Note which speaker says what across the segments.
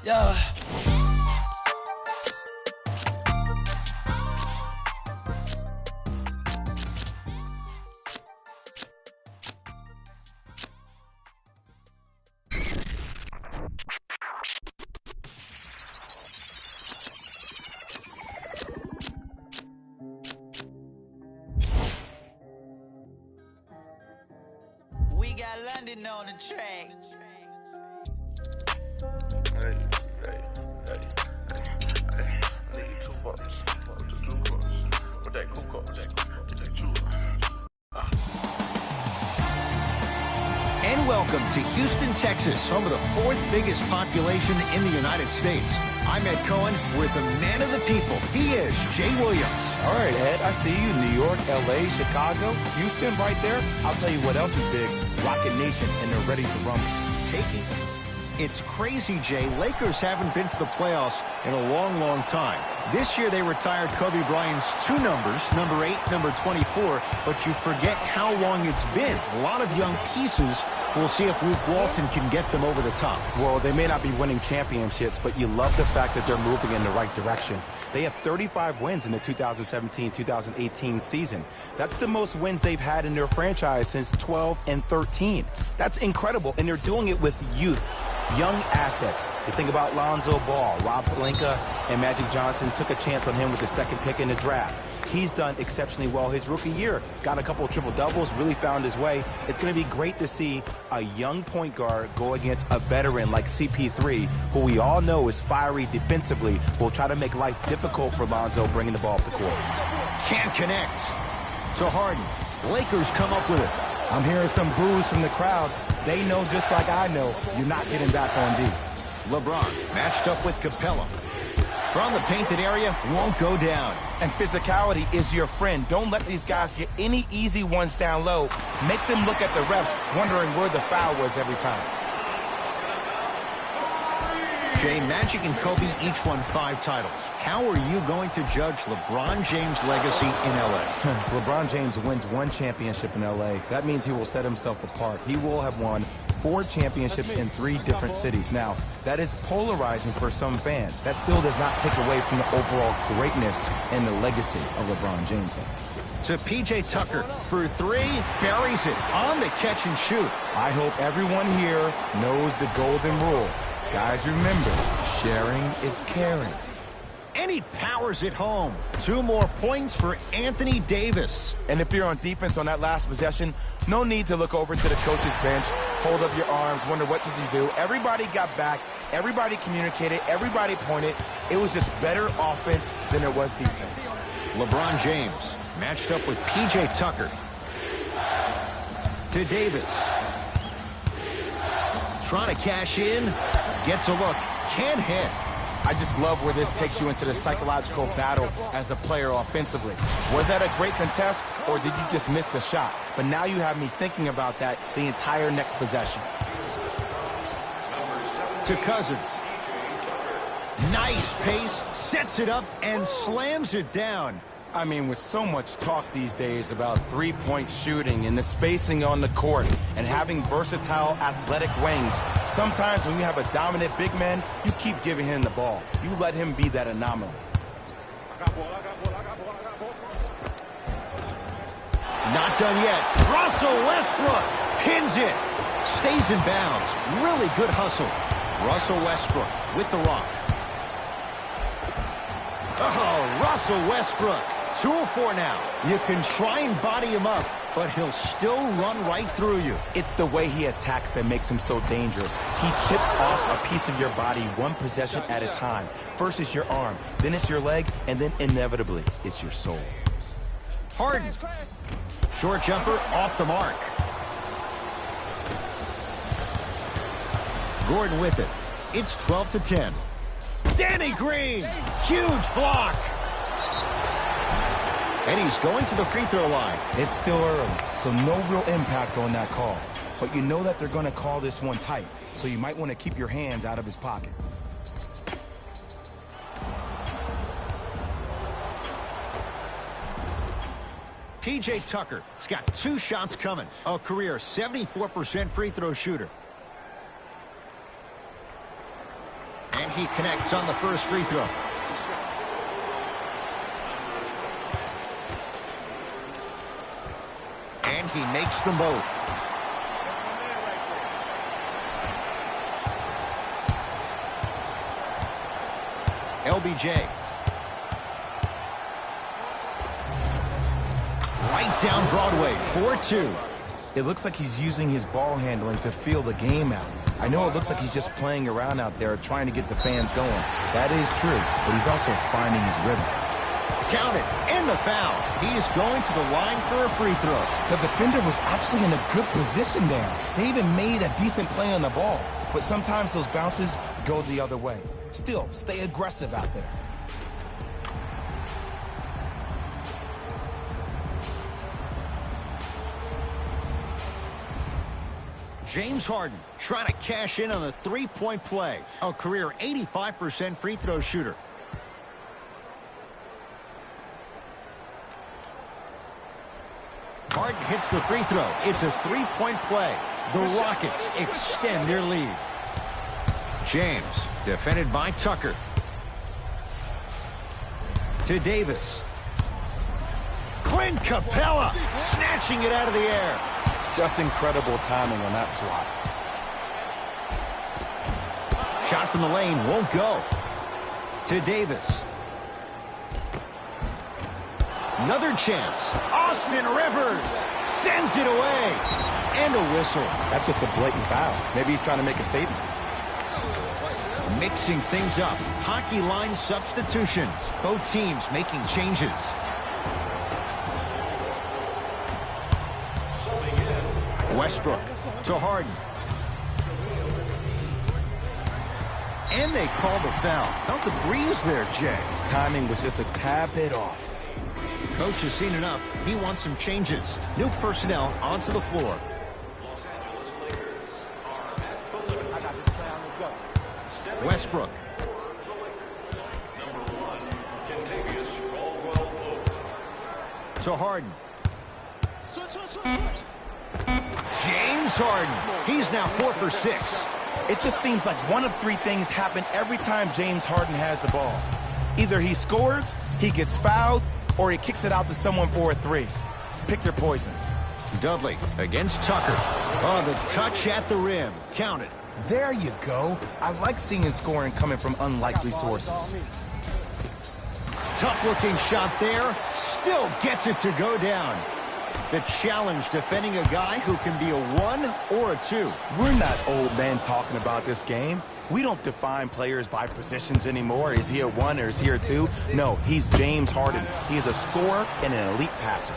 Speaker 1: yeah.
Speaker 2: We got London on the track.
Speaker 3: Hey. I need $2. With that Kuko.
Speaker 4: And welcome to Houston, Texas, home of the fourth biggest population in the United States. I'm Ed Cohen with the man of the people. He is Jay Williams.
Speaker 5: All right, Ed, I see you. New York, L.A., Chicago, Houston right there. I'll tell you what else is big. Rocket Nation, and they're ready to rumble.
Speaker 4: Taking. It's crazy, Jay. Lakers haven't been to the playoffs in a long, long time. This year they retired Kobe Bryant's two numbers, number 8, number 24, but you forget how long it's been. A lot of young pieces. We'll see if Luke Walton can get them over the top.
Speaker 5: Well, they may not be winning championships, but you love the fact that they're moving in the right direction. They have 35 wins in the 2017-2018 season. That's the most wins they've had in their franchise since 12 and 13. That's incredible, and they're doing it with youth. Young assets. You think about Lonzo Ball, Rob Pelinka, and Magic Johnson took a chance on him with the second pick in the draft. He's done exceptionally well his rookie year. Got a couple of triple-doubles, really found his way. It's going to be great to see a young point guard go against a veteran like CP3, who we all know is fiery defensively, will try to make life difficult for Lonzo bringing the ball up the court.
Speaker 4: Can't connect. To Harden. Lakers come up with it.
Speaker 5: I'm hearing some boos from the crowd. They know just like I know, you're not getting back on D.
Speaker 4: LeBron matched up with Capella. From the painted area, won't go down.
Speaker 5: And physicality is your friend. Don't let these guys get any easy ones down low. Make them look at the refs, wondering where the foul was every time.
Speaker 4: Jay, Magic and Kobe each won 5 titles. How are you going to judge LeBron James' legacy in L.A.?
Speaker 5: LeBron James wins 1 championship in L.A. That means he will set himself apart. He will have won 4 championships in 3 different cities. Now, that is polarizing for some fans. That still does not take away from the overall greatness and the legacy of LeBron James.
Speaker 4: To P.J. Tucker for 3, buries it on the catch and shoot.
Speaker 5: I hope everyone here knows the golden rule. Guys, remember, sharing is caring.
Speaker 4: And he powers it home. 2 more points for Anthony Davis.
Speaker 5: And if you're on defense on that last possession, no need to look over to the coach's bench, hold up your arms, wonder what did you do. Everybody got back. Everybody communicated. Everybody pointed. It was just better offense than it was defense.
Speaker 4: LeBron James matched up with P.J. Tucker. To Davis. Trying to cash in. Gets a look. Can't hit.
Speaker 5: I just love where this takes you into the psychological battle as a player offensively. Was that a great contest, or did you just miss the shot? But now you have me thinking about that the entire next possession.
Speaker 4: To Cousins. Nice pace, sets it up, and slams it down.
Speaker 5: I mean, with so much talk these days about three-point shooting and the spacing on the court and having versatile athletic wings, sometimes when you have a dominant big man, you keep giving him the ball. You let him be that anomaly.
Speaker 4: Not done yet. Russell Westbrook pins it. Stays in bounds. Really good hustle. Russell Westbrook with the rock. Oh, Russell Westbrook. 2 of 4 now. You can try and body him up, but he'll still run right through you.
Speaker 5: It's the way he attacks that makes him so dangerous. He chips off a piece of your body 1 possession at a time. First it's your arm, then it's your leg, and then inevitably it's your soul.
Speaker 4: Harden. Short jumper off the mark. Gordon with it. It's 12-10. Danny Green. Huge block. And he's going to the free throw line.
Speaker 5: It's still early, so no real impact on that call. But you know that they're going to call this one tight, so you might want to keep your hands out of his pocket.
Speaker 4: P.J. Tucker has got 2 shots coming. A career 74% free throw shooter. And he connects on the first free throw. And he makes them both. LBJ. Right down Broadway, 4-2.
Speaker 5: It looks like he's using his ball handling to feel the game out. I know it looks like he's just playing around out there trying to get the fans going. That is true, but he's also finding his rhythm.
Speaker 4: Count it, and the foul. He's going to the line for a free throw.
Speaker 5: The defender was actually in a good position there. They even made a decent play on the ball, but sometimes those bounces go the other way. Still, stay aggressive out there.
Speaker 4: James Harden trying to cash in on a three-point play. A career 85% free throw shooter. Harden hits the free throw. It's a three-point play. The Rockets extend their lead. James, defended by Tucker. To Davis. Clint Capella, snatching it out of the air.
Speaker 5: Just incredible timing on that swat.
Speaker 4: Shot from the lane won't go. To Davis. Another chance. Austin Rivers sends it away. And a whistle.
Speaker 5: That's just a blatant foul. Maybe he's trying to make a statement.
Speaker 4: Mixing things up. Hockey line substitutions. Both teams making changes. Westbrook to Harden. And they call the foul. Felt the breeze there, Jay.
Speaker 5: Timing was just a tad bit off.
Speaker 4: Coach has seen enough. He wants some changes. New personnel onto the floor. Westbrook. To Harden. James Harden. He's now 4 for 6.
Speaker 5: It just seems like one of three things happen every time James Harden has the ball. Either he scores, he gets fouled, or he kicks it out to someone for a three. Pick your poison.
Speaker 4: Dudley against Tucker. Oh, the touch at the rim. Count it.
Speaker 5: There you go. I like seeing scoring coming from unlikely sources.
Speaker 4: Tough-looking shot there. Still gets it to go down. The challenge defending a guy who can be a 1 or a 2.
Speaker 5: We're not old men talking about this game. We don't define players by positions anymore. Is he a 1 or is he a 2? No, he's James Harden. He is a scorer and an elite passer.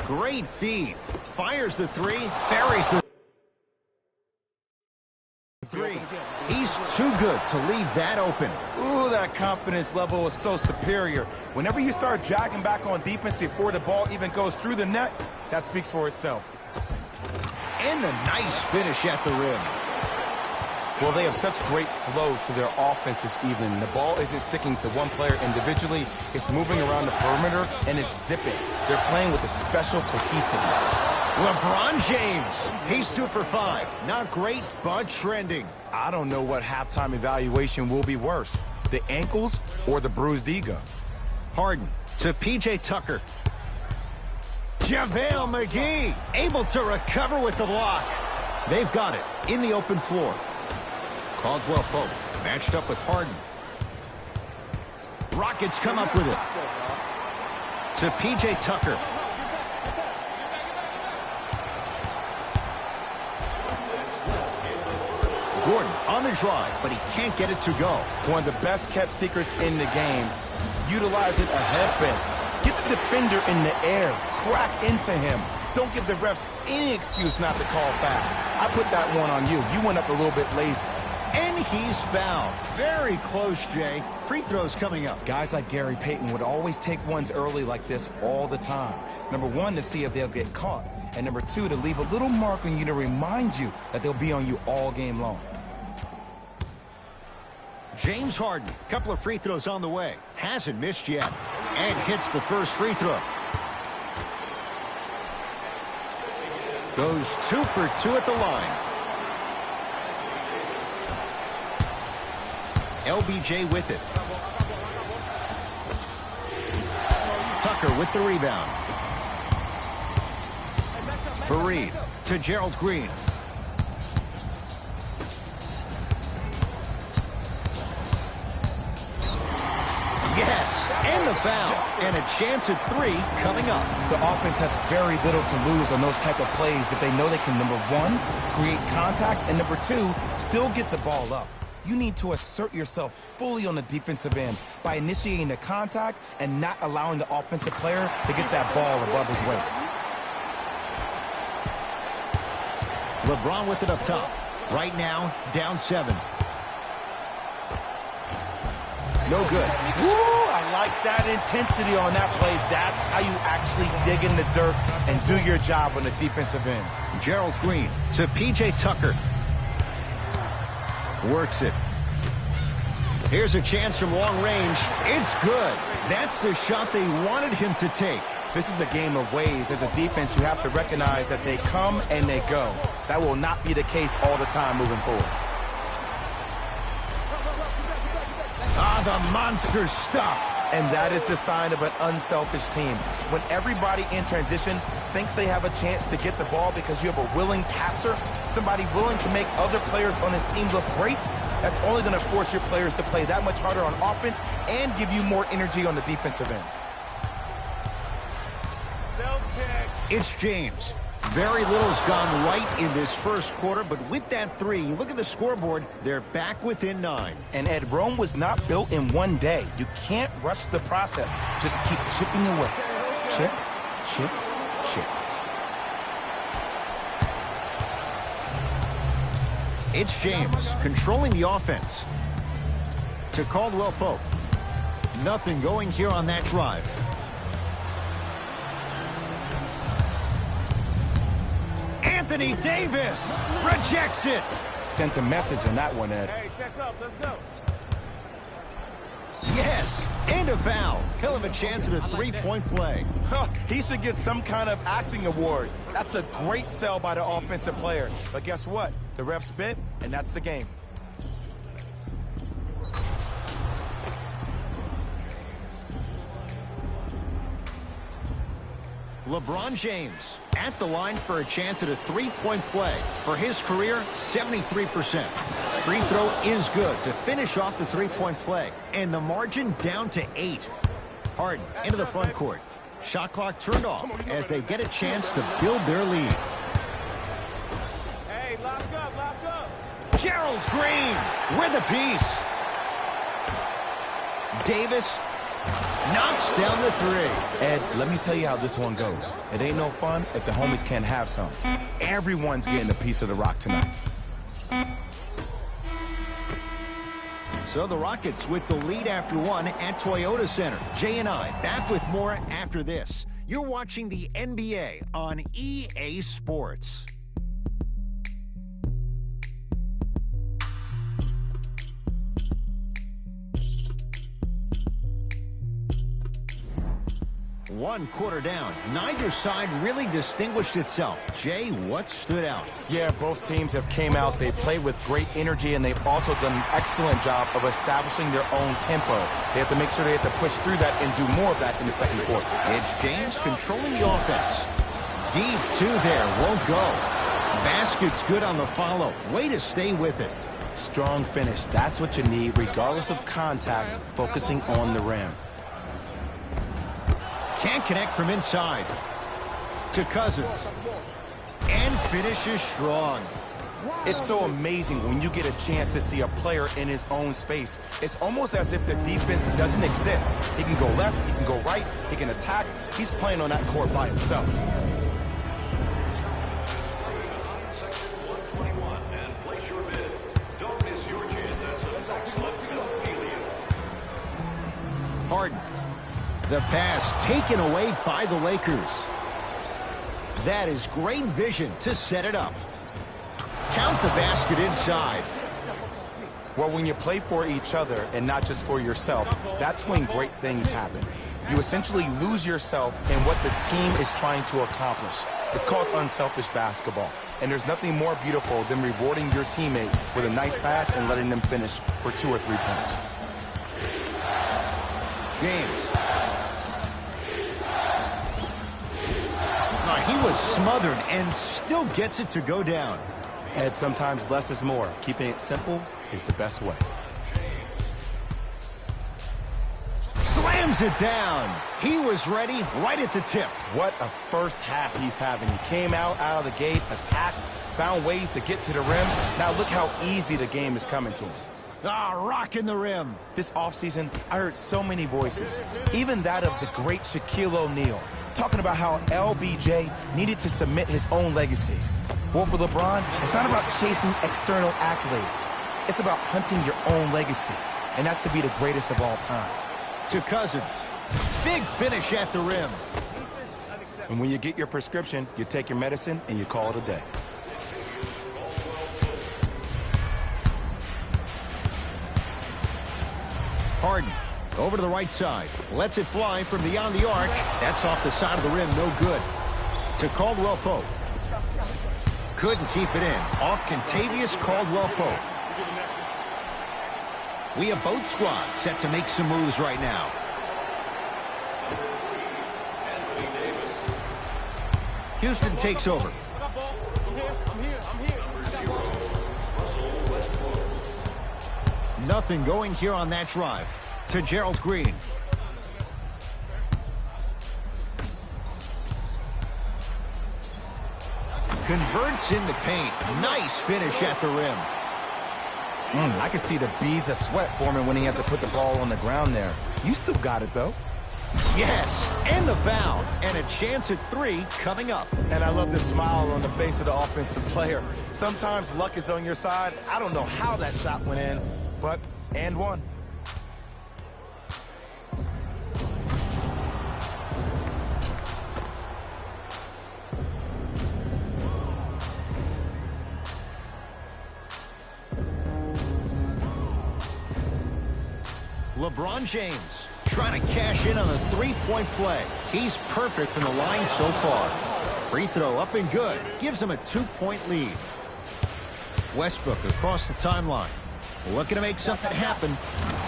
Speaker 4: Great feed. Fires the three. Buries the three. He's too good to leave that open.
Speaker 5: Ooh, that confidence level is so superior. Whenever you start jogging back on defense before the ball even goes through the net, that speaks for itself.
Speaker 4: And a nice finish at the rim.
Speaker 5: Well, they have such great flow to their offense this evening. The ball isn't sticking to one player individually. It's moving around the perimeter, and it's zipping. They're playing with a special cohesiveness.
Speaker 4: LeBron James. He's 2 for 5. Not great, but trending.
Speaker 5: I don't know what halftime evaluation will be worse, the ankles or the bruised ego.
Speaker 4: Harden to P.J. Tucker. JaVale McGee able to recover with the block. They've got it in the open floor. Caldwell Pope matched up with Harden. Rockets come up with it. To P.J. Tucker. Gordon on the drive, but he can't get it to go.
Speaker 5: One of the best kept secrets in the game. Utilizing a headband. Get the defender in the air. Crack into him. Don't give the refs any excuse not to call foul. I put that one on you. You went up a little bit lazy.
Speaker 4: And he's fouled. Very close, Jay. Free throws coming up.
Speaker 5: Guys like Gary Payton would always take ones early like this all the time. Number one, to see if they'll get caught. And number two, to leave a little mark on you to remind you that they'll be on you all game long.
Speaker 4: James Harden, couple of free throws on the way. Hasn't missed yet. And hits the first free throw. Goes 2 for 2 at the line. LBJ with it. Tucker with the rebound. Fareed to Gerald Green. Yes, and the foul. And a chance at 3 coming up.
Speaker 5: The offense has very little to lose on those type of plays if they know they can, number 1, create contact, and number 2, still get the ball up. You need to assert yourself fully on the defensive end by initiating the contact and not allowing the offensive player to get that ball above his waist.
Speaker 4: LeBron with it up top. Right now, down 7. No good.
Speaker 5: Woo, I like that intensity on that play. That's how you actually dig in the dirt and do your job on the defensive end.
Speaker 4: Gerald Green to P.J. Tucker. Works it. Here's a chance from long range. It's good. That's the shot they wanted him to take.
Speaker 5: This is a game of ways. As a defense, you have to recognize that they come and they go. That will not be the case all the time moving forward.
Speaker 4: The monster stuff.
Speaker 5: And that is the sign of an unselfish team. When everybody in transition thinks they have a chance to get the ball because you have a willing passer, somebody willing to make other players on his team look great, that's only going to force your players to play that much harder on offense and give you more energy on the defensive end.
Speaker 4: It's James. Very little's gone right in this first quarter, but with that 3, you look at the scoreboard, they're back within 9.
Speaker 5: And Ed, Rome was not built in one day. You can't rush the process. Just keep chipping away. Chip, chip, chip.
Speaker 4: It's James controlling the offense. To Caldwell Pope. Nothing going here on that drive. Anthony Davis rejects it.
Speaker 5: Sent a message on that one, Ed.
Speaker 3: Hey, check up. Let's go.
Speaker 4: Yes, and a foul. He'll have a chance at a 3-point play.
Speaker 5: He should get some kind of acting award. That's a great sell by the offensive player. But guess what? The ref spit, and that's the game.
Speaker 4: LeBron James at the line for a chance at a 3-point play. For his career, 73%. Free throw is good to finish off the 3-point play. And the margin down to 8. Harden into the front court. Shot clock turned off as they get a chance to build their lead.
Speaker 3: Hey, lock up, lock up.
Speaker 4: Gerald Green with a piece. Davis knocks down the 3.
Speaker 5: Ed, let me tell you how this one goes. It ain't no fun if the homies can't have some. Everyone's getting a piece of the rock tonight.
Speaker 4: So the Rockets with the lead after 1 at Toyota Center. Jay and I back with more after this. You're watching the NBA on EA Sports. One quarter down. Neither side really distinguished itself. Jay, what stood out?
Speaker 5: Yeah, both teams have came out. They played with great energy, and they've also done an excellent job of establishing their own tempo. They have to make sure they have to push through that and do more of that in the second quarter.
Speaker 4: It's James controlling the offense. Deep 2 there. Won't go. Basket's good on the follow. Way to stay with it.
Speaker 5: Strong finish. That's what you need, regardless of contact, focusing on the rim.
Speaker 4: Can't connect from inside. To Cousins. And finishes strong.
Speaker 5: It's so amazing when you get a chance to see a player in his own space. It's almost as if the defense doesn't exist. He can go left, he can go right, he can attack. He's playing on that court by himself. Harden. The pass taken away by the Lakers. That is great vision to set it up. Count the basket inside. Well, when you play for each other and not just for yourself, that's when great things happen. You essentially lose yourself in what the team is trying to accomplish. It's called unselfish basketball. And there's nothing more beautiful than rewarding your teammate with a nice pass and letting them finish for 2 or 3 points.
Speaker 4: James. He was smothered and still gets it to go down.
Speaker 5: And sometimes less is more. Keeping it simple is the best way.
Speaker 4: Slams it down. He was ready right at the tip.
Speaker 5: What a first half he's having. He came out of the gate, attacked, found ways to get to the rim. Now look how easy the game is coming to him.
Speaker 4: Rocking the rim.
Speaker 5: This offseason, I heard so many voices, even that of the great Shaquille O'Neal, talking about how LBJ needed to submit his own legacy. Well, for LeBron, it's not about chasing external accolades. It's about hunting your own legacy, and that's to be the greatest of all time.
Speaker 4: To Cousins. Big finish at the rim.
Speaker 5: And when you get your prescription, you take your medicine and you call it a day.
Speaker 4: Harden over to the right side. Lets it fly from beyond the arc. That's off the side of the rim. No good. To Caldwell Pope. Couldn't keep it in. Off Kentavious Caldwell Pope. We have both squads set to make some moves right now. Houston takes over. Nothing going here on that drive. To Gerald Green. Converts in the paint. Nice finish at the rim.
Speaker 5: I could see the beads of sweat forming when he had to put the ball on the ground there. You still got it, though.
Speaker 4: Yes, and the foul. And a chance at 3 coming up.
Speaker 5: And I love the smile on the face of the offensive player. Sometimes luck is on your side. I don't know how that shot went in, but and one.
Speaker 4: LeBron James trying to cash in on a 3-point play. He's perfect from the line so far. Free throw up and good. Gives him a 2-point lead. Westbrook across the timeline. Looking to make something happen.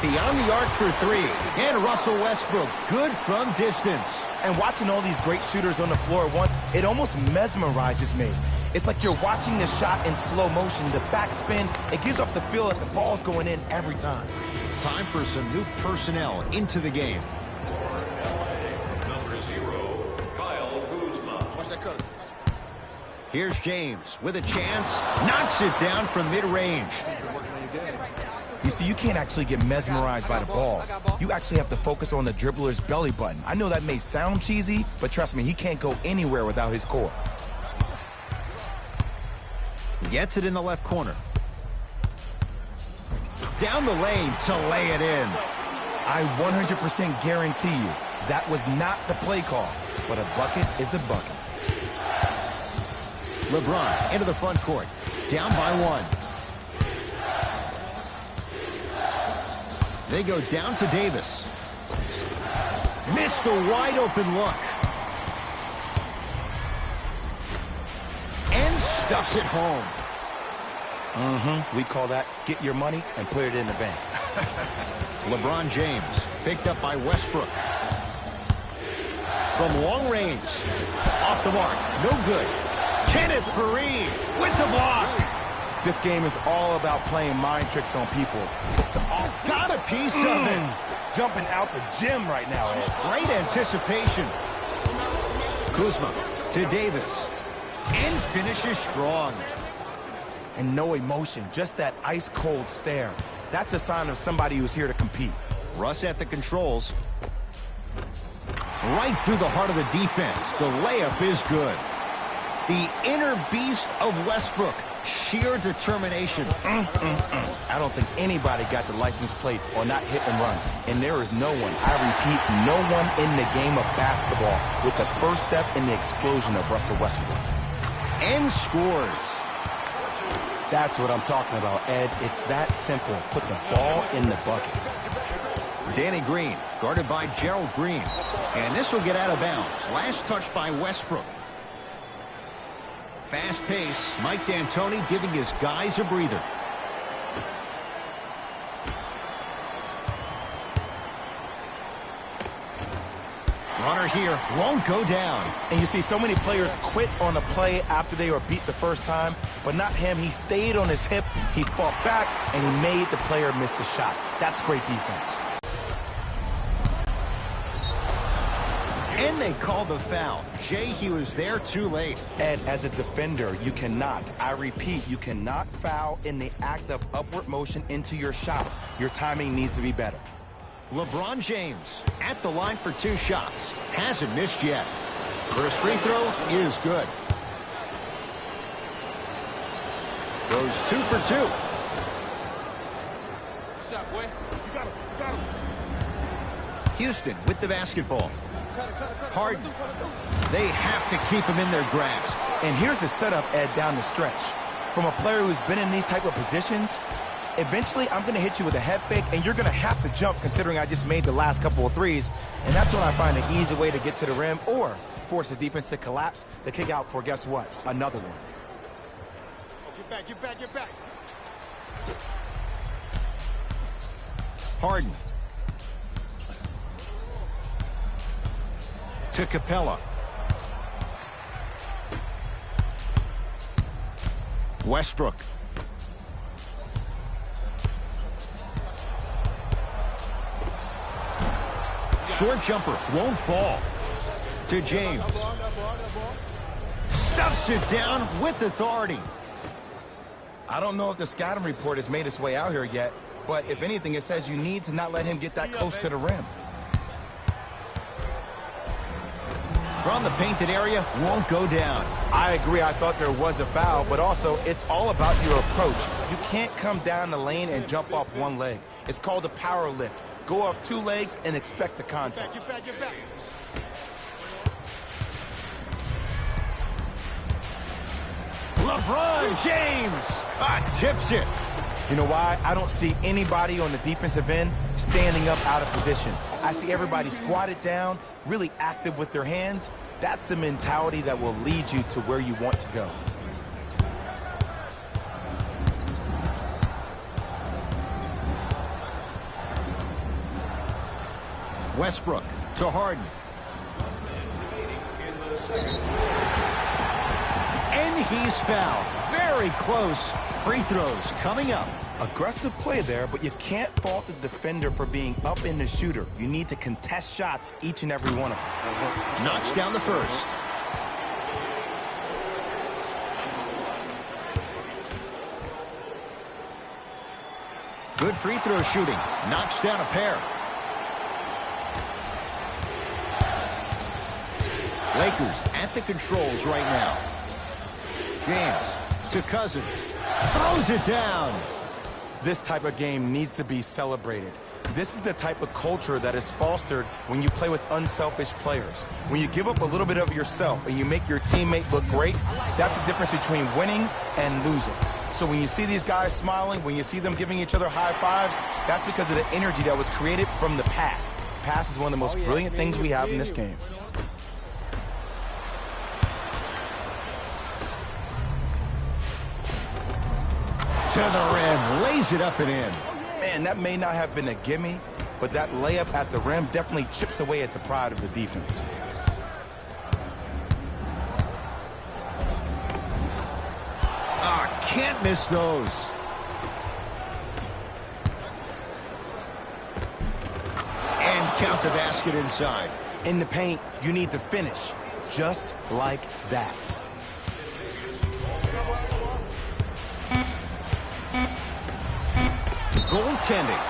Speaker 4: Beyond the arc for 3. And Russell Westbrook, good from distance.
Speaker 5: And watching all these great shooters on the floor at once, it almost mesmerizes me. It's like you're watching the shot in slow motion. The backspin, it gives off the feel that the ball's going in every time.
Speaker 4: Time for some new personnel into the game.
Speaker 1: Number 0, Kyle Kuzma.
Speaker 4: Here's James with a chance. Knocks it down from mid-range.
Speaker 5: You see, you can't actually get mesmerized by the ball. You actually have to focus on the dribbler's belly button. I know that may sound cheesy, but trust me, he can't go anywhere without his core.
Speaker 4: Gets it in the left corner. Down the lane to lay it in.
Speaker 5: I 100% guarantee you that was not the play call, but a bucket is a bucket.
Speaker 4: LeBron into the front court. Down by 1. They go down to Davis. Missed a wide open look. And stuffs it home.
Speaker 5: We call that get your money and put it in the bank.
Speaker 4: LeBron James picked up by Westbrook. From long range. Off the mark. No good. Kenneth Faried with the block.
Speaker 5: This game is all about playing mind tricks on people.
Speaker 4: Got a piece of it.
Speaker 5: Jumping out the gym right now, Ed.
Speaker 4: Great anticipation. Kuzma to Davis. And finishes strong.
Speaker 5: And no emotion, just that ice-cold stare. That's a sign of somebody who's here to compete.
Speaker 4: Russ at the controls. Right through the heart of the defense. The layup is good. The inner beast of Westbrook. Sheer determination.
Speaker 5: I don't think anybody got the license plate on that hit and run. And there is no one, I repeat, no one in the game of basketball with the first step in the explosion of Russell Westbrook.
Speaker 4: And scores.
Speaker 5: That's what I'm talking about, Ed. It's that simple. Put the ball in the bucket.
Speaker 4: Danny Green, guarded by Gerald Green. And this will get out of bounds. Last touch by Westbrook. Fast pace. Mike D'Antoni giving his guys a breather. Runner here won't go down.
Speaker 5: And you see so many players quit on a play after they were beat the first time, but not him. He stayed on his hip, he fought back, and he made the player miss the shot. That's great defense.
Speaker 4: And they called the foul. Jay, he was there too late.
Speaker 5: Ed, as a defender, you cannot, I repeat, you cannot foul in the act of upward motion into your shot. Your timing needs to be better.
Speaker 4: LeBron James at the line for 2 shots. Hasn't missed yet. First free throw is good. Goes 2 for 2.
Speaker 3: Shot, boy. You got him. You got him.
Speaker 4: Houston with the basketball.
Speaker 3: Cut it.
Speaker 4: Harden. They have to keep him in their grasp.
Speaker 5: And here's the setup, Ed, down the stretch. From a player who's been in these type of positions, eventually I'm going to hit you with a head fake, and you're going to have to jump considering I just made the last couple of threes. And that's when I find an easy way to get to the rim or force the defense to collapse to kick out for, guess what, another one.
Speaker 3: Get back.
Speaker 4: Harden. To Capella. Westbrook. Short jumper won't fall. To James. Stuffs it down with authority.
Speaker 5: I don't know if the scouting report has made its way out here yet, but if anything, it says you need to not let him get that close to the rim.
Speaker 4: From the painted area, won't go down.
Speaker 5: I agree. I thought there was a foul, but also it's all about your approach. You can't come down the lane and jump off one leg. It's called a power lift. Go off 2 legs and expect the contact.
Speaker 3: Get back.
Speaker 4: LeBron James tips it.
Speaker 5: You know why? I don't see anybody on the defensive end standing up out of position. I see everybody squatted down, really active with their hands. That's the mentality that will lead you to where you want to go.
Speaker 4: Westbrook to Harden. And he's fouled. Very close. Free throws coming up.
Speaker 5: Aggressive play there, but you can't fault the defender for being up in the shooter. You need to contest shots, each and every one of them.
Speaker 4: Knocks down the first. Good free throw shooting. Knocks down a pair. Lakers at the controls right now. James to Cousins. Throws it down.
Speaker 5: This type of game needs to be celebrated. This is the type of culture that is fostered when you play with unselfish players. When you give up a little bit of yourself and you make your teammate look great, that's the difference between winning and losing. So when you see these guys smiling, when you see them giving each other high fives, that's because of the energy that was created from the pass. Pass is one of the most brilliant things we have in this game.
Speaker 4: To the rim, lays it up and in.
Speaker 5: Man, that may not have been a gimme, but that layup at the rim definitely chips away at the pride of the defense.
Speaker 4: Can't miss those. And count the basket inside.
Speaker 5: In the paint, you need to finish just like that.
Speaker 4: Goaltending.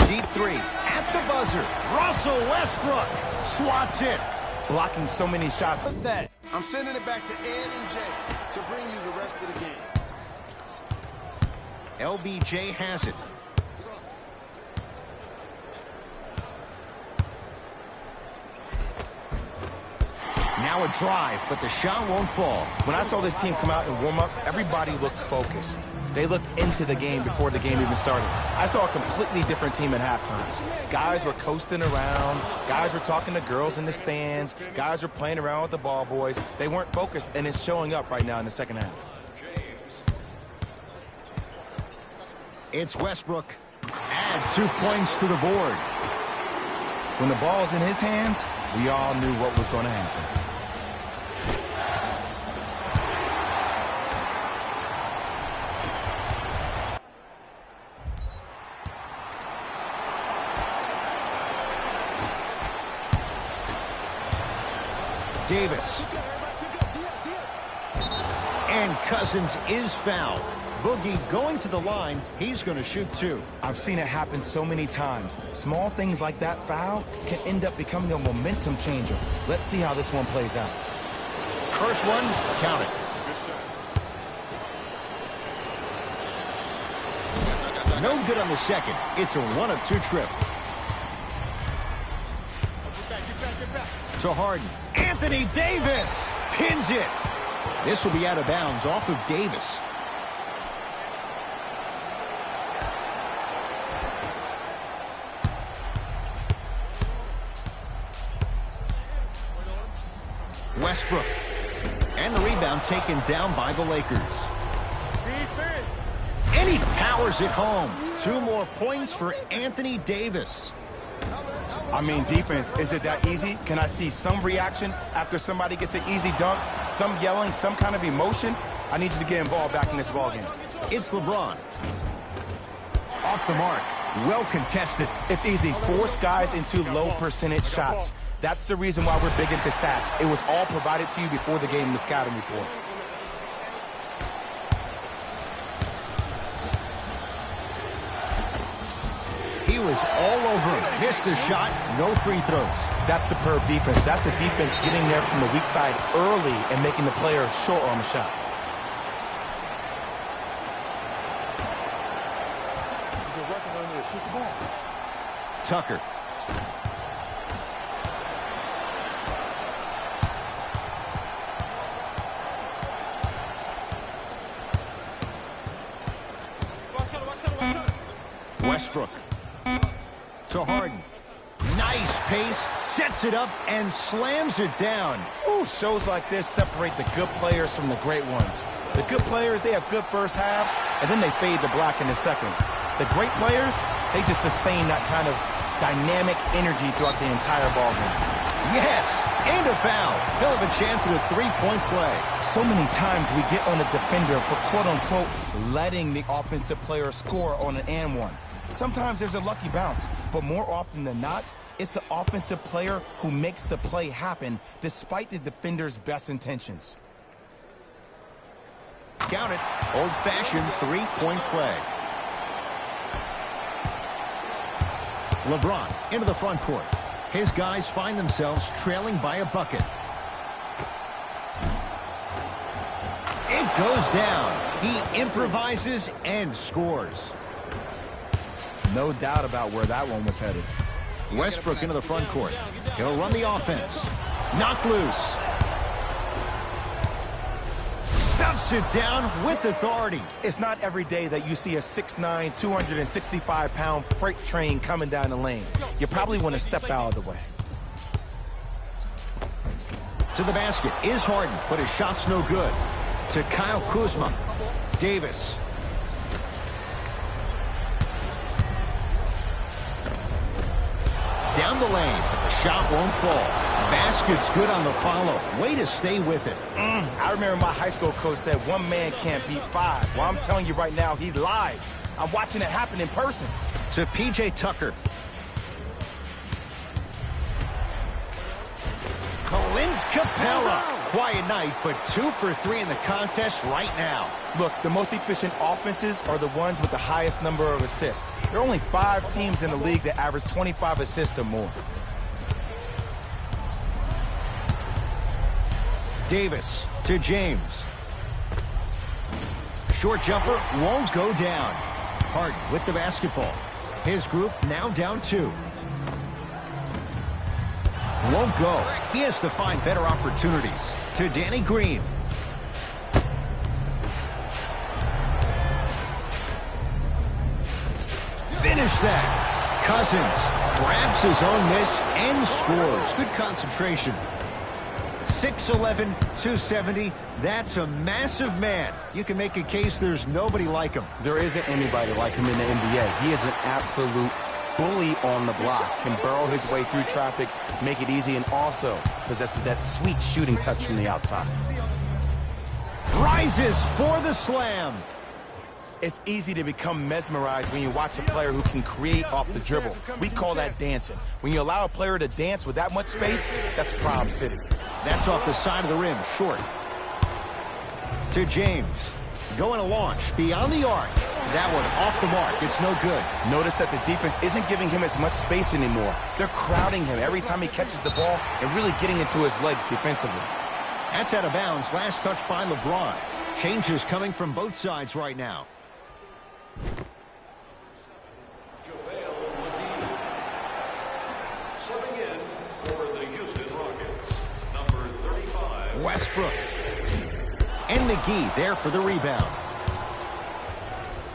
Speaker 4: Deep three at the buzzer. Russell Westbrook swats it.
Speaker 5: Blocking so many shots.
Speaker 6: Look at that. I'm sending it back to Ed and Jay to bring you the rest of the game.
Speaker 4: LBJ has it. Now Now a drive, but the shot won't fall.
Speaker 5: When I saw this team come out and warm up, everybody looked focused. They looked into the game before the game even started. I saw a completely different team at halftime. Guys were coasting around. Guys were talking to girls in the stands. Guys were playing around with the ball boys. They weren't focused, and it's showing up right now in the second half.
Speaker 4: It's Westbrook. Add 2 points to the board.
Speaker 5: When the ball was in his hands, we all knew what was going to happen.
Speaker 4: Davis. And Cousins is fouled. Boogie going to the line. He's going to shoot 2.
Speaker 5: I've seen it happen so many times. Small things like that foul can end up becoming a momentum changer. Let's see how this one plays out.
Speaker 4: First one, count it. No good on the second. It's a 1 of 2 trip.
Speaker 3: Get back.
Speaker 4: To Harden. Anthony Davis pins it. This will be out of bounds off of Davis. Westbrook. And the rebound taken down by the Lakers. And he powers it home. 2 more points for Anthony Davis.
Speaker 5: I mean, defense, is it that easy? Can I see some reaction after somebody gets an easy dunk? Some yelling, some kind of emotion? I need you to get involved back in this ballgame.
Speaker 4: It's LeBron. Off the mark. Well contested.
Speaker 5: It's easy. Force guys into low percentage shots. That's the reason why we're big into stats. It was all provided to you before the game in the scouting report.
Speaker 4: He was all over him. Missed the shot. No free throws.
Speaker 5: That's superb defense. That's a defense getting there from the weak side early and making the player short on the shot.
Speaker 4: Tucker. Westbrook. To Harden. Nice pace, sets it up, and slams it down.
Speaker 5: Ooh, shows like this separate the good players from the great ones. The good players, they have good first halves, and then they fade to black in the second. The great players, they just sustain that kind of dynamic energy throughout the entire ballgame.
Speaker 4: Yes, and a foul. He'll have a chance at a 3-point play.
Speaker 5: So many times we get on the defender for quote-unquote letting the offensive player score on an and one. Sometimes there's a lucky bounce, but more often than not, it's the offensive player who makes the play happen despite the defender's best intentions.
Speaker 4: Count it. Old-fashioned 3-point play. LeBron into the front court. His guys find themselves trailing by a bucket. It goes down. He improvises and scores.
Speaker 5: No doubt about where that one was headed.
Speaker 4: Westbrook into the front court. He'll run the offense. Knocked loose. Stuffs it down with authority.
Speaker 5: It's not every day that you see a 6'9", 265-pound freight train coming down the lane. You probably want to step out of the way.
Speaker 4: To the basket is Harden, but his shot's no good. To Kyle Kuzma. Davis. Down the lane, but the shot won't fall. Basket's good on the follow. Way to stay with it.
Speaker 5: I remember my high school coach said one man can't beat 5. Well, I'm telling you right now, he lied. I'm watching it happen in person.
Speaker 4: To P.J. Tucker. Clint Capella. Quiet night, but 2 for 3 in the contest right now.
Speaker 5: Look, the most efficient offenses are the ones with the highest number of assists. There are only 5 teams in the league that average 25 assists or more.
Speaker 4: Davis to James. Short jumper won't go down. Harden with the basketball. His group now down 2. Won't go. He has to find better opportunities. To Danny Green. Finish that. Cousins grabs his own miss and scores. Good concentration. 6'11", 270. That's a massive man. You can make a case there's nobody like him.
Speaker 5: There isn't anybody like him in the NBA. He is an absolute bully on the block. Can burrow his way through traffic, make it easy, and also possesses that sweet shooting touch from the outside.
Speaker 4: Rises for the slam.
Speaker 5: It's easy to become mesmerized when you watch a player who can create off the dribble. We call that dancing. When you allow a player to dance with that much space, that's Prom City.
Speaker 4: That's off the side of the rim, short. To James. Going to launch beyond the arc. That one off the mark. It's no good.
Speaker 5: Notice that the defense isn't giving him as much space anymore. They're crowding him every time he catches the ball and really getting into his legs defensively.
Speaker 4: That's out of bounds. Last touch by LeBron. Changes coming from both sides right now.
Speaker 1: JaVale McGee. Subbing in for the Houston Rockets, number 35.
Speaker 4: Westbrook. And McGee there for the rebound.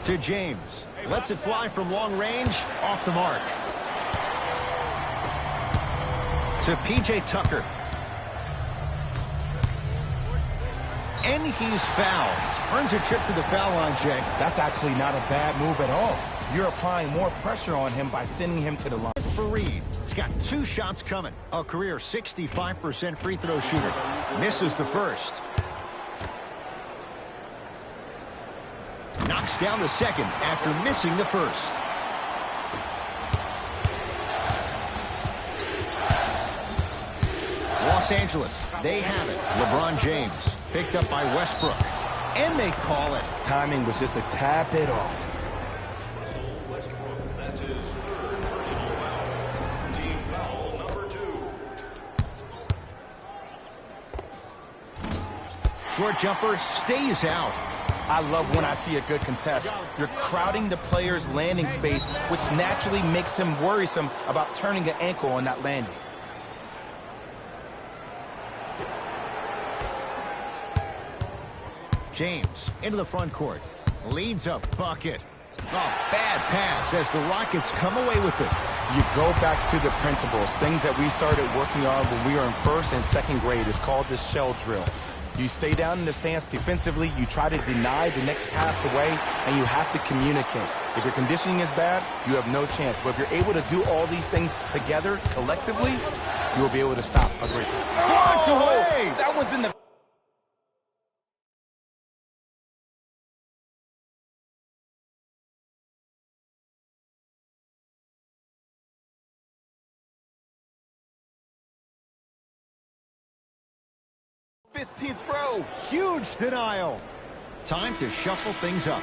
Speaker 4: To James. Lets it fly from long range. Off the mark. To P.J. Tucker. And he's fouled. Earns a trip to the foul line, Jay.
Speaker 5: That's actually not a bad move at all. You're applying more pressure on him by sending him to the line.
Speaker 4: For Reed. He's got 2 shots coming. A career 65% free throw shooter. Misses the first. Knocks down the second after missing the first. Los Angeles, they have it. LeBron James picked up by Westbrook. And they call it.
Speaker 5: Timing was just a tad bit off.
Speaker 1: Russell Westbrook, that's his 3rd personal foul. Team foul number 2.
Speaker 4: Short jumper stays out.
Speaker 5: I love when I see a good contest. You're crowding the player's landing space, which naturally makes him worrisome about turning an ankle on that landing.
Speaker 4: James into the front court. Leads a bucket. Oh, bad pass as the Rockets come away with it.
Speaker 5: You go back to the principles, things that we started working on when we were in 1st and 2nd grade. It's called the shell drill. You stay down in the stance defensively, you try to deny the next pass away, and you have to communicate. If your conditioning is bad, you have no chance. But if you're able to do all these things together, collectively, you will be able to stop a great.
Speaker 4: Blocked away!
Speaker 5: That one's in the... th row.
Speaker 4: Huge denial. Time to shuffle things up.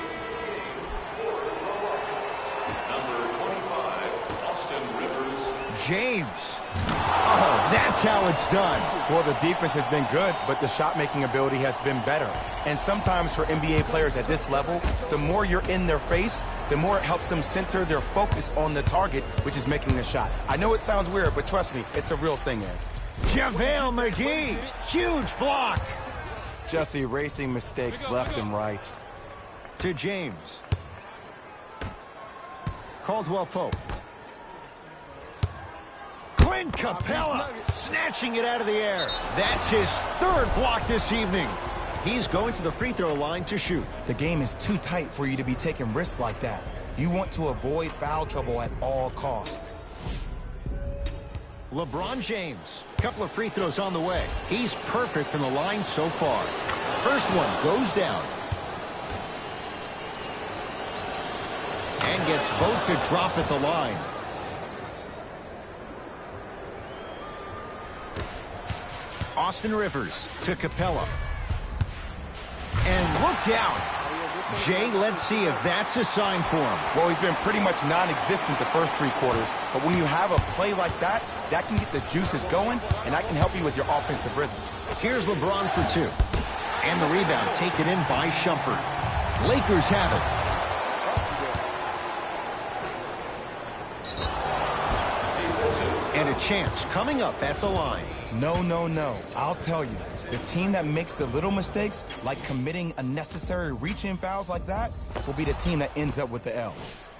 Speaker 1: Number 25, Austin Rivers.
Speaker 4: James. Oh, that's how it's done.
Speaker 5: Well, the defense has been good, but the shot-making ability has been better. And sometimes for NBA players at this level, the more you're in their face, the more it helps them center their focus on the target, which is making the shot. I know it sounds weird, but trust me, it's a real thing, Ed.
Speaker 4: JaVale McGee. Huge block.
Speaker 5: Just erasing mistakes left and right.
Speaker 4: To James. Caldwell Pope. Clint Capella snatching it out of the air. That's his 3rd block this evening. He's going to the free throw line to shoot.
Speaker 5: The game is too tight for you to be taking risks like that. You want to avoid foul trouble at all costs.
Speaker 4: LeBron James. Couple of free throws on the way. He's perfect from the line so far. First one goes down. And gets both to drop at the line. Austin Rivers to Capella. And look out. Jay, let's see if that's a sign for him.
Speaker 5: Well, he's been pretty much non-existent the first 3 quarters, but when you have a play like that, that can get the juices going, and that can help you with your offensive rhythm.
Speaker 4: Here's LeBron for 2. And the rebound taken in by Shumpert. Lakers have it. And a chance coming up at the line.
Speaker 5: No, no, no. I'll tell you. The team that makes the little mistakes, like committing unnecessary reach-in fouls like that, will be the team that ends up with the L.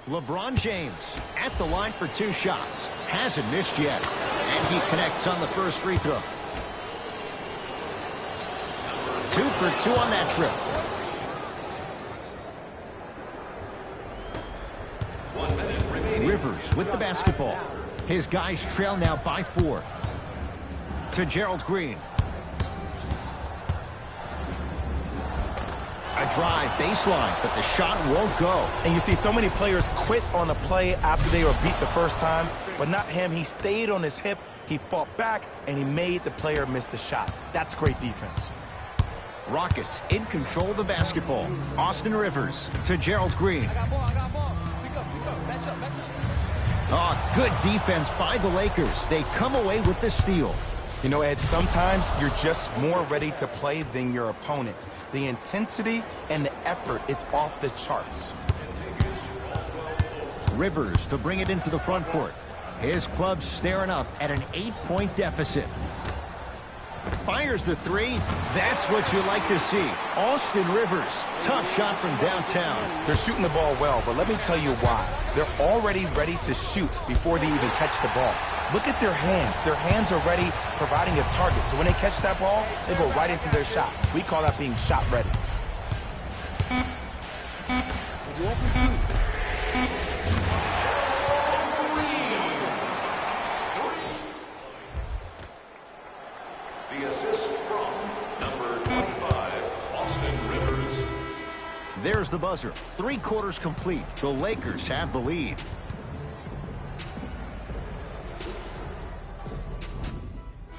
Speaker 4: LeBron James at the line for 2 shots. Hasn't missed yet. And he connects on the first free throw. 2 for 2 on that trip.
Speaker 1: 1 minute remaining.
Speaker 4: Rivers with the basketball. His guys trail now by 4. To Gerald Green. A drive baseline, but the shot won't go.
Speaker 5: And you see so many players quit on a play after they were beat the first time, but not him. He stayed on his hip, he fought back, and he made the player miss the shot. That's great defense.
Speaker 4: Rockets in control of the basketball. Austin Rivers to Gerald Green. Oh, good defense by the Lakers. They come away with the steal.
Speaker 5: You know, Ed, sometimes you're just more ready to play than your opponent. The intensity and the effort is off the charts.
Speaker 4: Rivers to bring it into the front court. His club's staring up at an 8-point deficit. Fires the 3. That's what you like to see. Austin Rivers, tough shot from downtown.
Speaker 5: They're shooting the ball well, but let me tell you why. They're already ready to shoot before they even catch the ball. Look at their hands. Their hands are ready, providing a target. So when they catch that ball, they go right into their shot. We call that being shot ready.
Speaker 1: The assist from number 25, Austin Rivers.
Speaker 4: There's the buzzer. 3 quarters complete. The Lakers have the lead.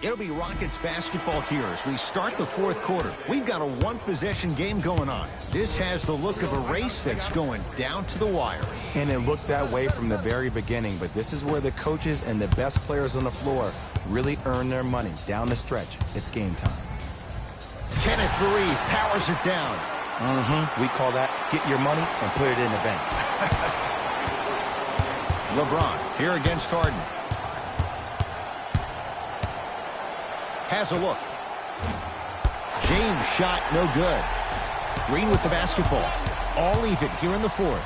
Speaker 4: It'll be Rockets basketball here as we start the 4th quarter. We've got a 1-possession game going on. This has the look of a race that's going down to the wire.
Speaker 5: And it looked that way from the very beginning, but this is where the coaches and the best players on the floor really earn their money. Down the stretch, it's game time.
Speaker 4: Kenneth Faried powers it down.
Speaker 5: We call that get your money and put it in the bank.
Speaker 4: LeBron here against Harden. Has a look. James shot no good. Green with the basketball. All even here in the 4th.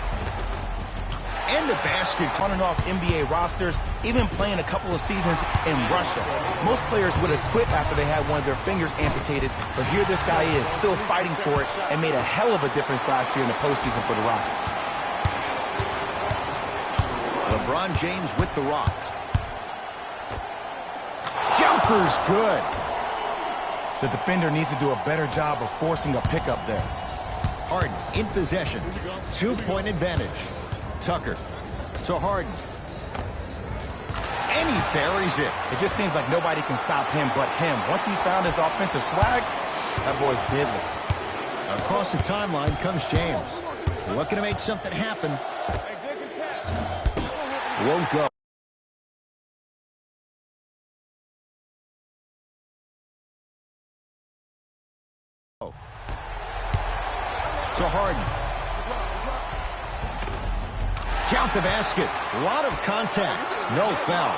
Speaker 4: And the basket.
Speaker 5: On and off NBA rosters, even playing a couple of seasons in Russia. Most players would have quit after they had one of their fingers amputated, but here this guy is, still fighting for it, and made a hell of a difference last year in the postseason for the Rockets.
Speaker 4: LeBron James with the rock. Jumper's good.
Speaker 5: The defender needs to do a better job of forcing a pickup there.
Speaker 4: Harden in possession. 2-point advantage. Tucker to Harden. And he buries it.
Speaker 5: It just seems like nobody can stop him but him. Once he's found his offensive swag, that boy's deadly.
Speaker 4: Across the timeline comes James. Looking to make something happen. Won't go. To Harden. Count the basket. A lot of contact. No foul.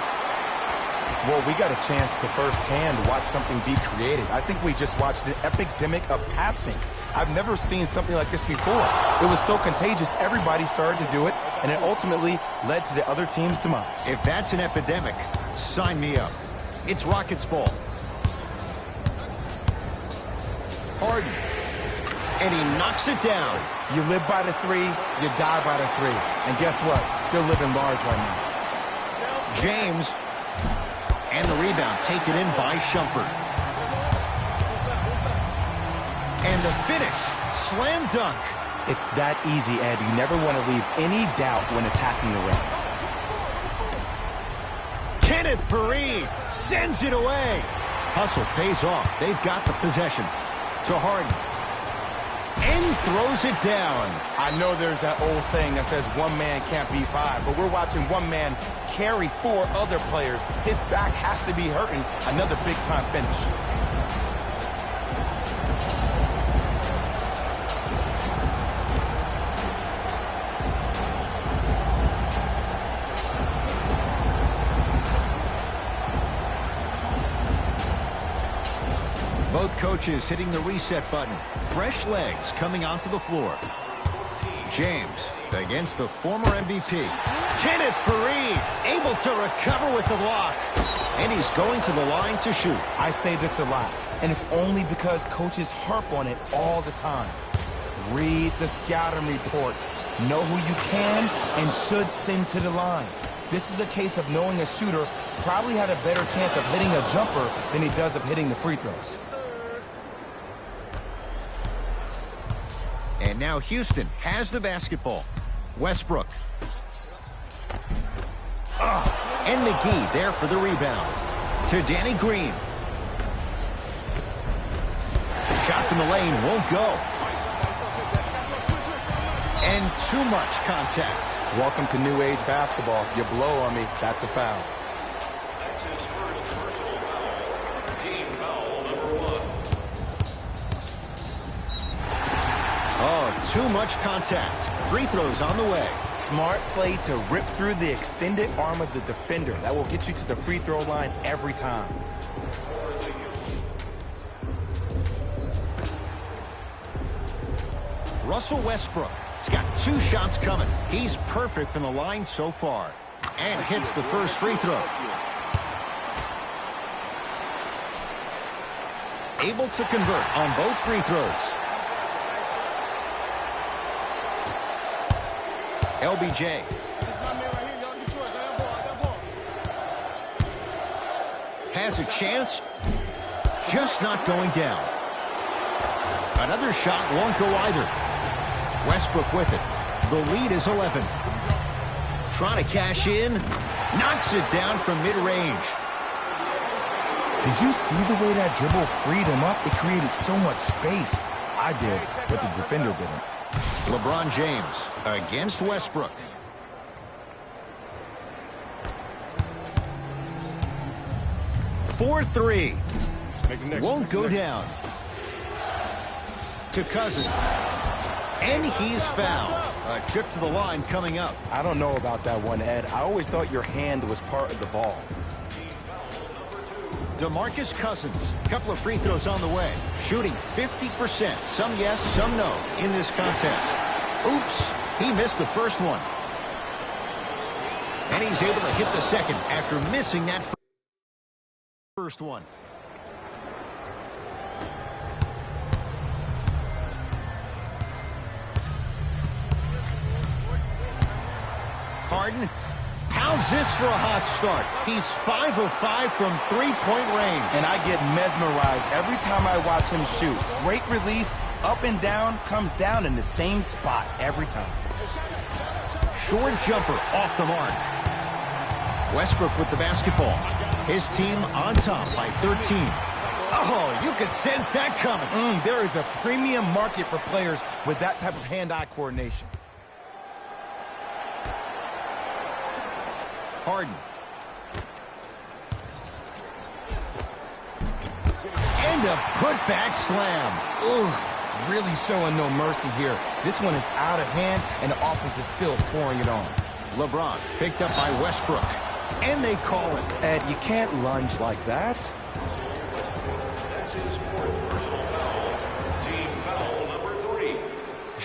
Speaker 5: Well, we got a chance to firsthand watch something be created. I think we just watched an epidemic of passing. I've never seen something like this before. It was so contagious, everybody started to do it, and it ultimately led to the other team's demise.
Speaker 4: If that's an epidemic, sign me up. It's Rockets ball. Harden. And he knocks it down.
Speaker 5: You live by the 3, you die by the 3. And guess what? They're living large right now.
Speaker 4: James. And the rebound taken in by Shumpert. And the finish. Slam dunk.
Speaker 5: It's that easy, Ed. You never want to leave any doubt when attacking the rim.
Speaker 4: Kenneth Faried sends it away. Hustle pays off. They've got the possession. To Harden. And throws it down.
Speaker 5: I know there's that old saying that says one man can't beat 5, but we're watching one man carry 4 other players. His back has to be hurting. Another big-time finish.
Speaker 4: Both coaches hitting the reset button. Fresh legs coming onto the floor. James against the former MVP. Kenneth Faried able to recover with the block. And he's going to the line to shoot.
Speaker 5: I say this a lot, and it's only because coaches harp on it all the time. Read the scouting reports. Know who you can and should send to the line. This is a case of knowing a shooter probably had a better chance of hitting a jumper than he does of hitting the free throws.
Speaker 4: And now Houston has the basketball. Westbrook. And McGee there for the rebound. To Danny Green. Shot from the lane won't go. And too much contact.
Speaker 5: Welcome to new age basketball. You blow on me, that's a foul.
Speaker 1: That's his first personal foul. Team foul number 1.
Speaker 4: Oh, too much contact. Free throws on the way.
Speaker 5: Smart play to rip through the extended arm of the defender. That will get you to the free throw line every time.
Speaker 4: Russell Westbrook. He's got 2 shots coming. He's perfect from the line so far. And hits the first free throw. Able to convert on both free throws. LBJ. Has a chance. Just not going down. Another shot won't go either. Westbrook with it. The lead is 11. Trying to cash in. Knocks it down from mid-range.
Speaker 5: Did you see the way that dribble freed him up? It created so much space. I did, but the defender didn't.
Speaker 4: LeBron James against Westbrook. For 3. Won't go down. To Cousins. And he's fouled. A trip to the line coming up.
Speaker 5: I don't know about that one, Ed. I always thought your hand was part of the ball.
Speaker 4: DeMarcus Cousins, a couple of free throws on the way. Shooting 50%, some yes, some no in this contest. Oops, he missed the first one. And he's able to hit the second after missing that first one. Harden pounds this for a hot start. He's 5 of 5 from three-point range.
Speaker 5: And I get mesmerized every time I watch him shoot. Great release, up and down, comes down in the same spot every time.
Speaker 4: Short jumper off the mark. Westbrook with the basketball. His team on top by 13. Oh, you could sense that coming.
Speaker 5: There is a premium market for players with that type of hand-eye coordination.
Speaker 4: Harden. And a putback slam.
Speaker 5: Oof, really showing no mercy here. This one is out of hand, and the offense is still pouring it on.
Speaker 4: LeBron picked up by Westbrook. And they call it.
Speaker 5: Ed, you can't lunge like that.
Speaker 1: That's his 4th personal foul. Team foul number 3.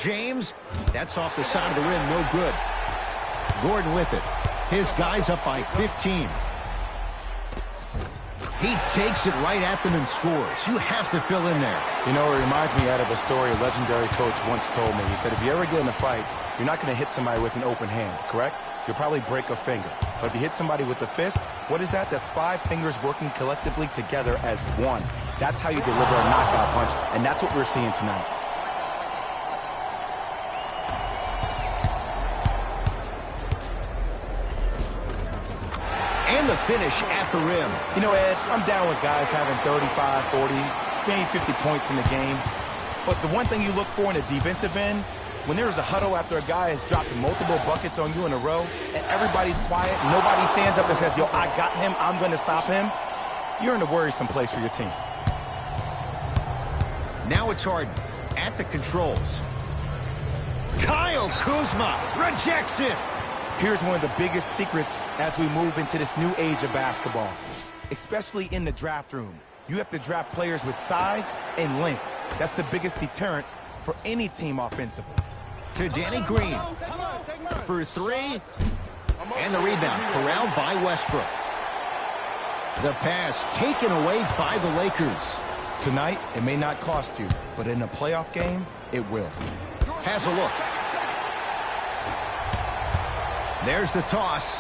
Speaker 4: James, that's off the side of the rim, no good. Gordon with it. His guy's up by 15. He takes it right at them and scores. You have to fill in there.
Speaker 5: You know, it reminds me out of a story a legendary coach once told me. He said, if you ever get in a fight, you're not going to hit somebody with an open hand, correct? You'll probably break a finger. But if you hit somebody with a fist, what is that? That's 5 fingers working collectively together as one. That's how you deliver a knockout punch, and that's what we're seeing tonight.
Speaker 4: And the finish at the rim.
Speaker 5: You know, Ed, I'm down with guys having 35, 40, maybe 50 points in the game. But the one thing you look for in a defensive end, when there's a huddle after a guy has dropped multiple buckets on you in a row, and everybody's quiet, nobody stands up and says, yo, I got him, I'm going to stop him, you're in a worrisome place for your team.
Speaker 4: Now it's Harden at the controls. Kyle Kuzma rejects it.
Speaker 5: Here's one of the biggest secrets as we move into this new age of basketball, especially in the draft room. You have to draft players with size and length. That's the biggest deterrent for any team offensively.
Speaker 4: To Danny Green for three, and the rebound corralled by Westbrook. The pass taken away by the Lakers.
Speaker 5: Tonight, it may not cost you, but in a playoff game, it will.
Speaker 4: Has a look. There's the toss.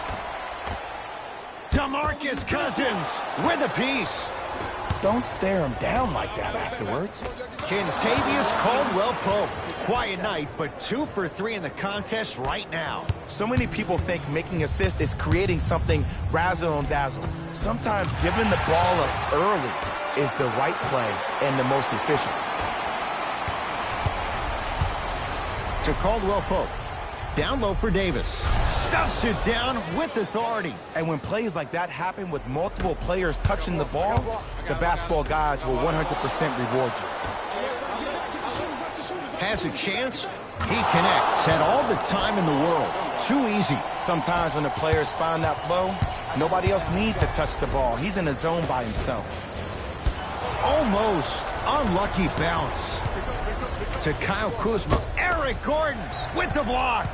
Speaker 4: DeMarcus Cousins with a piece.
Speaker 5: Don't stare him down like that afterwards.
Speaker 4: Kentavious Caldwell-Pope. Quiet night, but 2 for 3 in the contest right now.
Speaker 5: So many people think making assists is creating something razzle and dazzle. Sometimes giving the ball up early is the right play and the most efficient.
Speaker 4: To Caldwell-Pope. Down low for Davis. Stuffs it down with authority.
Speaker 5: And when plays like that happen with multiple players touching the ball, the basketball gods will 100% reward you.
Speaker 4: Has a chance. He connects. Had all the time in the world. Too easy.
Speaker 5: Sometimes when the players find that flow, nobody else needs to touch the ball. He's in the zone by himself.
Speaker 4: Almost. Unlucky bounce. To Kyle Kuzma. Eric Gordon with the block.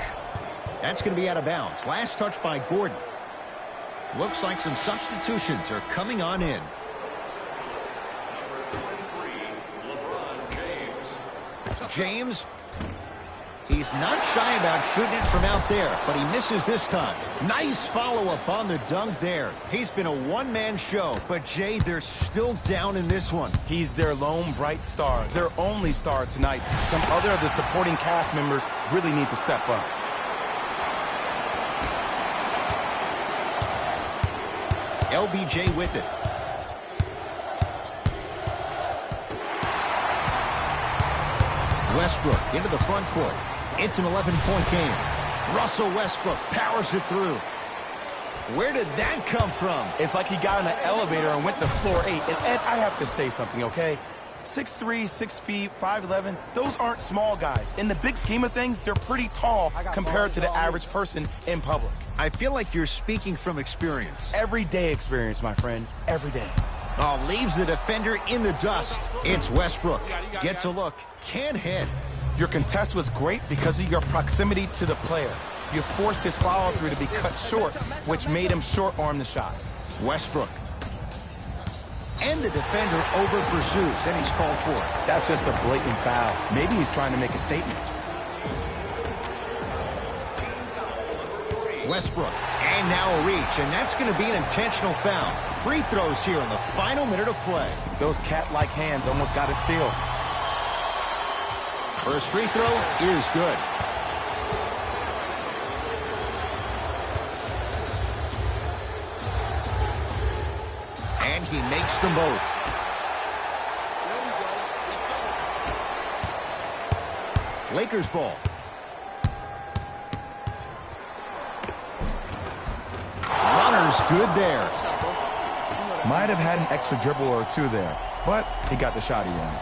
Speaker 4: That's going to be out of bounds. Last touch by Gordon. Looks like some substitutions are coming on in. James, he's not shy about shooting it from out there, but he misses this time. Nice follow-up on the dunk there. He's been a one-man show, but Jay, they're still down in this one.
Speaker 5: He's their lone bright star, their only star tonight. Some other of the supporting cast members really need to step up.
Speaker 4: LBJ with it. Westbrook into the front court. It's an 11-point game. Russell Westbrook powers it through. Where did that come from?
Speaker 5: It's like he got in an elevator and went to floor 8. And Ed, I have to say something, okay? 6'3", 6 feet, 5'11", those aren't small guys. In the big scheme of things, they're pretty tall compared to the average person in public.
Speaker 4: I feel like you're speaking from experience.
Speaker 5: Everyday experience, my friend. Every day.
Speaker 4: Oh, leaves the defender in the dust. It's Westbrook. Gets a look. Can't hit.
Speaker 5: Your contest was great because of your proximity to the player. You forced his follow-through to be cut short, which made him short-arm the shot.
Speaker 4: Westbrook. And the defender over-pursues, and he's called for it.
Speaker 5: That's just a blatant foul. Maybe he's trying to make a statement.
Speaker 4: Westbrook. And now a reach, and that's going to be an intentional foul. Free throws here in the final minute of play.
Speaker 5: Those cat-like hands almost got a steal.
Speaker 4: First free throw is good. And he makes them both. Lakers ball. Runner's good there.
Speaker 5: Might have had an extra dribble or two there, but he got the shot he wanted.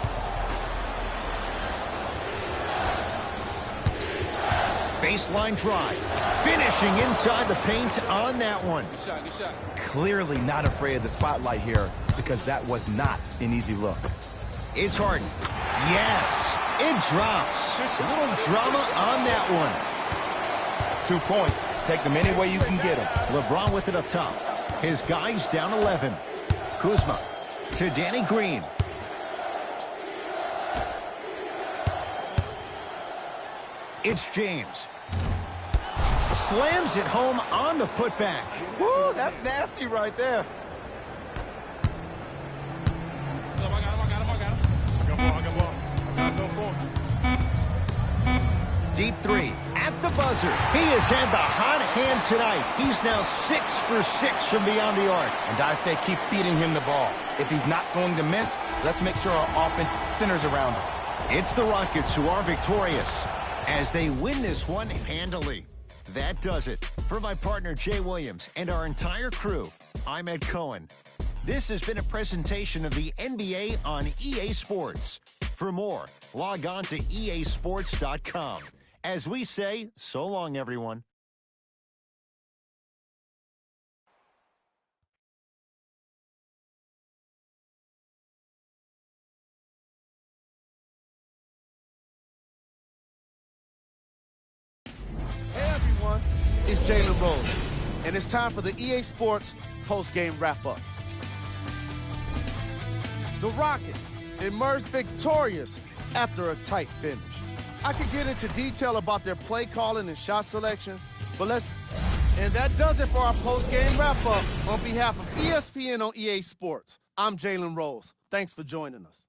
Speaker 4: Baseline drive. Finishing inside the paint on that one.
Speaker 3: Good shot.
Speaker 5: Clearly not afraid of the spotlight here because that was not an easy look.
Speaker 4: It's Harden. Yes, it drops. A little drama on that one.
Speaker 5: 2 points. Take them any way you can get them.
Speaker 4: LeBron with it up top. His guys down 11. Kuzma to Danny Green. It's James. Slams it home on the putback.
Speaker 5: Woo, that's nasty right there.
Speaker 4: Deep three at the buzzer. He has had the hot hand tonight. He's now 6 for 6 from beyond the arc.
Speaker 5: And I say keep feeding him the ball. If he's not going to miss, let's make sure our offense centers around him.
Speaker 4: It's the Rockets who are victorious as they win this one handily. That does it. For my partner Jay Williams and our entire crew, I'm Ed Cohen. This has been a presentation of the NBA on EA Sports. For more, log on to easports.com. As we say, so long, everyone.
Speaker 6: Jalen Rose, and it's time for the EA Sports post-game wrap-up. The Rockets emerged victorious after a tight finish. I could get into detail about their play calling and shot selection, but and that does it for our post-game wrap-up. On behalf of ESPN on EA Sports, I'm Jalen Rose. Thanks for joining us.